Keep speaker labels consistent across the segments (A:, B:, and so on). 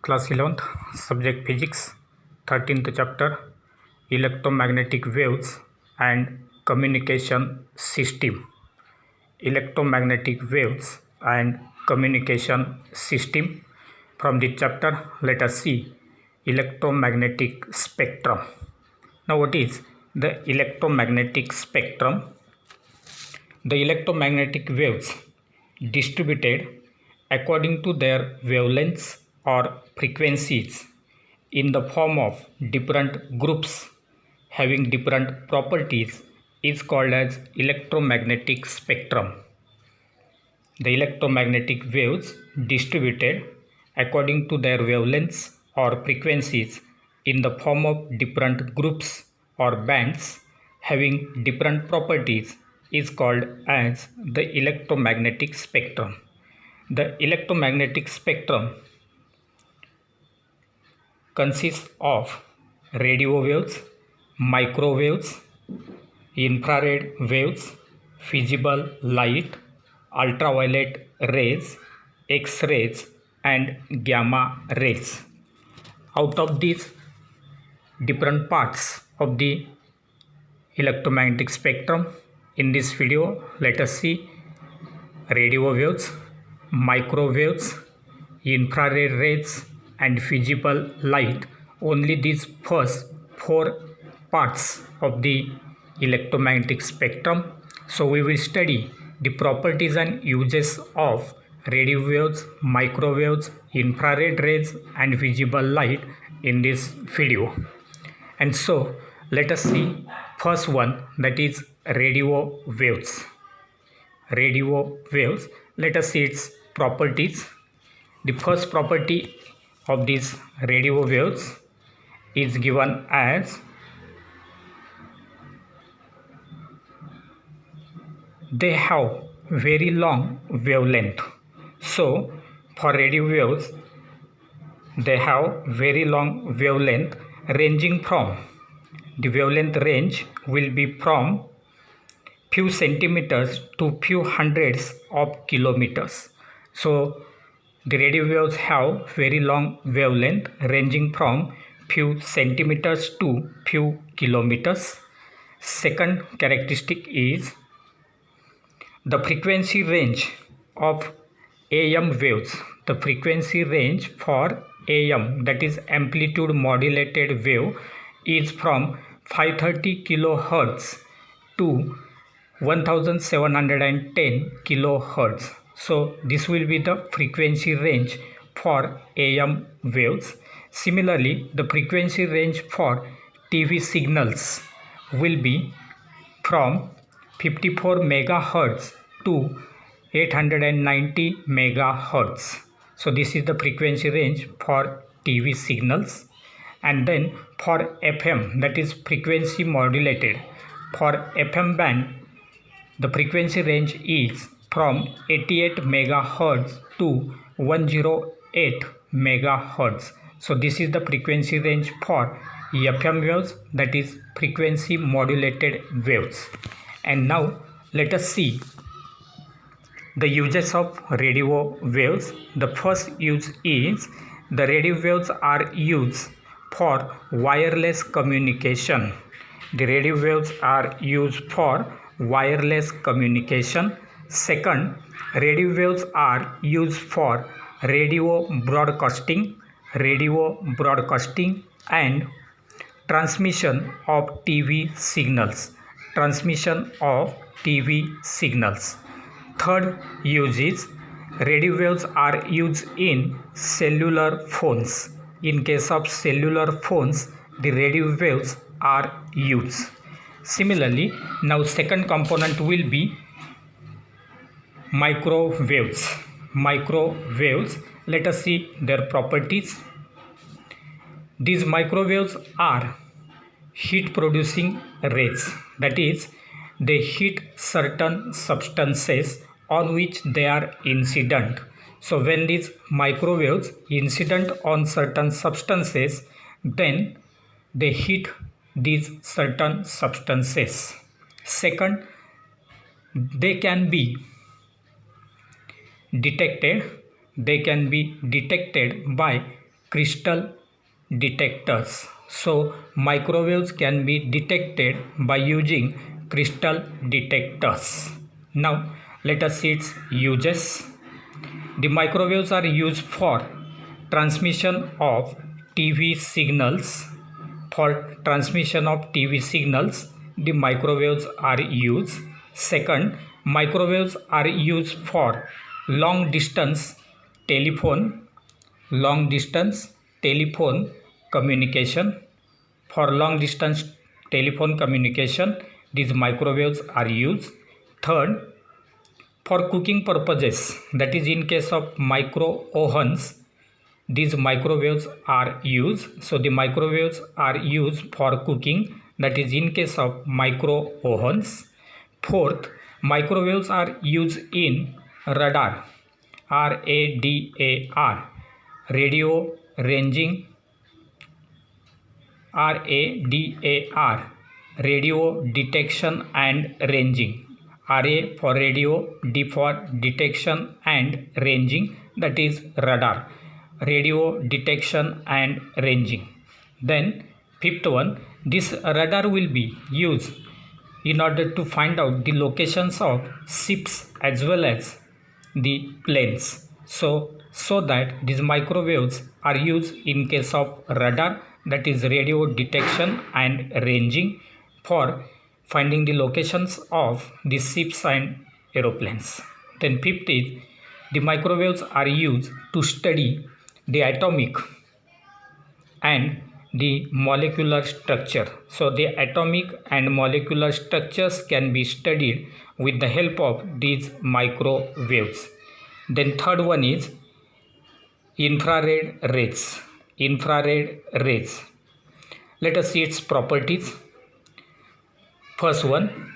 A: Class 11th, Subject Physics, 13th chapter, Electromagnetic Waves and Communication System. Electromagnetic Waves and Communication System. From this chapter, let us see electromagnetic spectrum. Now, what is the electromagnetic spectrum? The electromagnetic waves distributed according to their wavelengths or frequencies in the form of different groups having different properties is called as electromagnetic spectrum. The electromagnetic waves distributed according to their wavelengths or frequencies in the form of different groups or bands having different properties is called as the electromagnetic spectrum. The electromagnetic spectrum consists of radio waves, microwaves, infrared waves, visible light, ultraviolet rays, X-rays and gamma rays. Out of these different parts of the electromagnetic spectrum, in this video let us see radio waves, microwaves, infrared rays and visible light. Only these first four parts of the electromagnetic spectrum. So we will study the properties and uses of radio waves, microwaves, infrared rays and visible light in this video. And so let us see first one, that is radio waves. Radio waves, let us see its properties. The first property of these radio waves is given as they have very long wavelength. So for radio waves, they have very long wavelength ranging from, the wavelength range will be from few centimeters to few hundreds of kilometers. So the radio waves have very long wavelength ranging from few centimeters to few kilometers. Second characteristic is the frequency range of AM waves. The frequency range for AM, that is amplitude modulated wave, is from 530 kilohertz to 1710 kilohertz. So this will be the frequency range for AM waves. Similarly, the frequency range for TV signals will be from 54 megahertz to 890 megahertz. So this is the frequency range for TV signals. And then for FM, that is frequency modulated, for FM band the frequency range is from 88 megahertz to 108 megahertz. So this is the frequency range for FM waves, that is frequency modulated waves. And now let us see the uses of radio waves. The first use is the radio waves are used for wireless communication. The radio waves are used for wireless communication. Second, radio waves are used for radio broadcasting and transmission of TV signals. Third use is radio waves are used in cellular phones. In case of cellular phones, the radio waves are used. Similarly, now second component will be microwaves. Let us see their properties. These microwaves are heat producing rays, that is they heat certain substances on which they are incident. So when these microwaves incident on certain substances, then they heat these certain substances. Second, they can be detected by crystal detectors. So microwaves can be detected by using crystal detectors. Now let us see its uses. The microwaves are used for transmission of TV signals. For transmission of TV signals, the microwaves are used. Second, microwaves are used for long distance telephone communication. For long distance telephone communication, these microwaves are used. Third, for cooking purposes, that is in case of micro ovens, these microwaves are used. So the microwaves are used for cooking, that is in case of micro ovens. Fourth, microwaves are used in radar, RADAR, radio ranging, RADAR, radio detection and ranging. RA for radio, D for detection and ranging, that is radar, radio detection and ranging. Then fifth one, this radar will be used in order to find out the locations of ships as well as the planes. So that these microwaves are used in case of radar, that is radio detection and ranging, for finding the locations of the ships and aeroplanes. Then fifth is the microwaves are used to study the atomic and the molecular structure. So the atomic and molecular structures can be studied with the help of these microwaves. Then third one is infrared rays. Infrared rays. Let us see its properties. First one,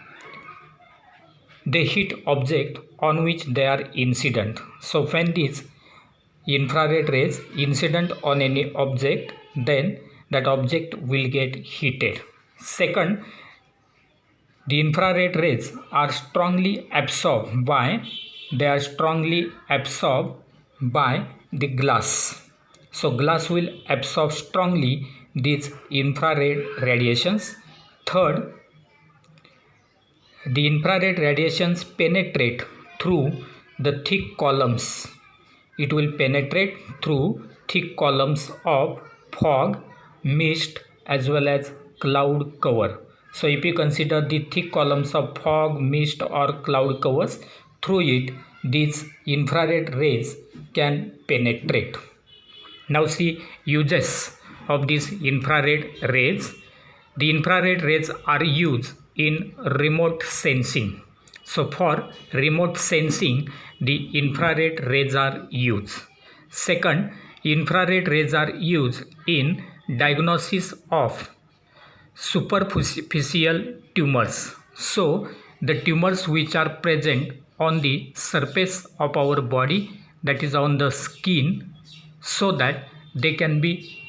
A: they hit object on which they are incident. So when these infrared rays incident on any object, then that object will get heated. Second, the infrared rays are strongly absorbed by the glass. So glass will absorb strongly these infrared radiations. Third, the infrared radiations penetrate through the thick columns. It will penetrate through thick columns of fog, mist as well as cloud cover. So if you consider the thick columns of fog, mist or cloud covers, through it these infrared rays can penetrate. Now see uses of these infrared rays. The infrared rays are used in remote sensing. So for remote sensing, the infrared rays are used. Second, infrared rays are used in diagnosis of superficial tumors. So the tumors which are present on the surface of our body, that is on the skin, so that they can be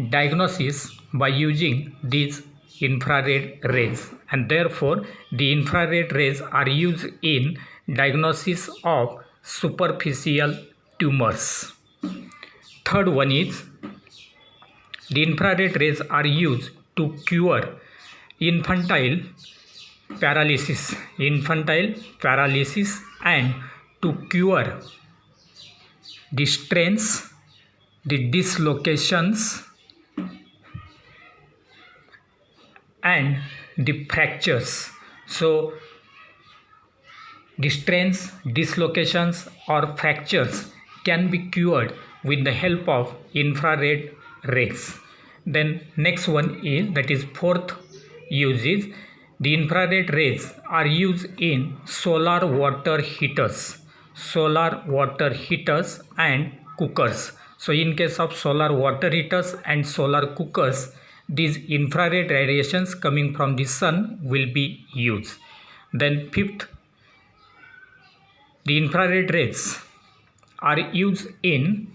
A: diagnosis by using these infrared rays, and therefore the infrared rays are used in diagnosis of superficial tumors. Third one is the infrared rays are used to cure infantile paralysis and to cure the strains, the dislocations and the fractures. So the strains, dislocations or fractures can be cured with the help of infrared rays. Then next one is, that is fourth use is, the infrared rays are used in solar water heaters and cookers. So in case of solar water heaters and solar cookers, these infrared radiations coming from the sun will be used. Then fifth, the infrared rays are used in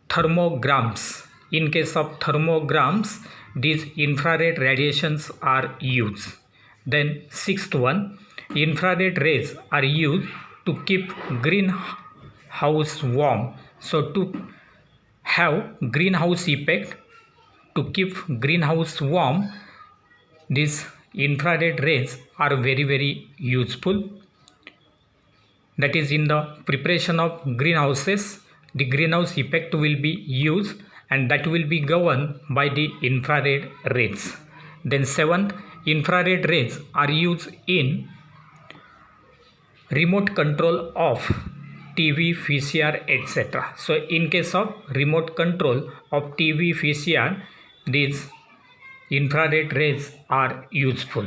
A: thermograms. In case of thermograms, these infrared radiations are used. Then sixth one, infrared rays are used to keep greenhouse warm. So to have greenhouse effect. To keep greenhouse warm, these infrared rays are very useful. That is, in the preparation of greenhouses, the greenhouse effect will be used and that will be governed by the infrared rays. Then seventh, infrared rays are used in remote control of TV, VCR, etc. So in case of remote control of TV, VCR, these infrared rays are useful.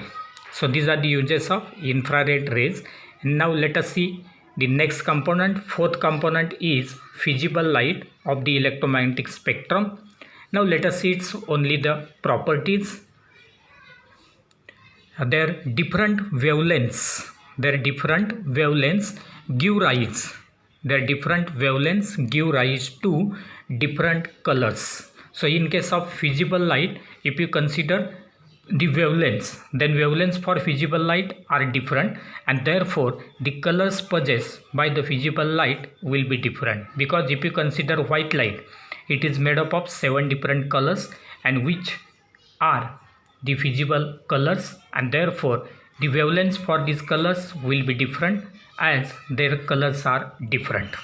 A: So these are the uses of infrared rays. Now let us see the next component. Fourth component is visible light of the electromagnetic spectrum. Now let us see its only the properties. Their different wavelengths give rise to different colors. So in case of visible light, if you consider the wavelengths, then wavelengths for visible light are different, and therefore the colors possessed by the visible light will be different. Because if you consider white light, it is made up of 7 different colors, and which are the visible colors, and therefore the wavelengths for these colors will be different as their colors are different.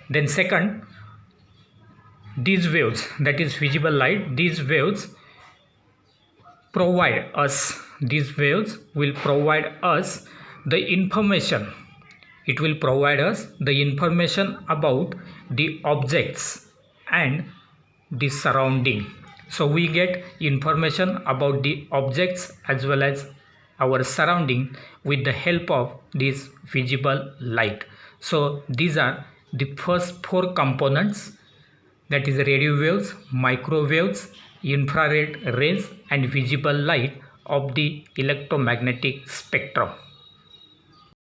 A: Then second, these waves, that is visible light, these waves will provide us the information. It will provide us the information about the objects and the surrounding. So we get information about the objects as well as our surrounding with the help of this visible light. So these are the first 4 components, that is radio waves, microwaves, infrared rays and visible light of the electromagnetic spectrum.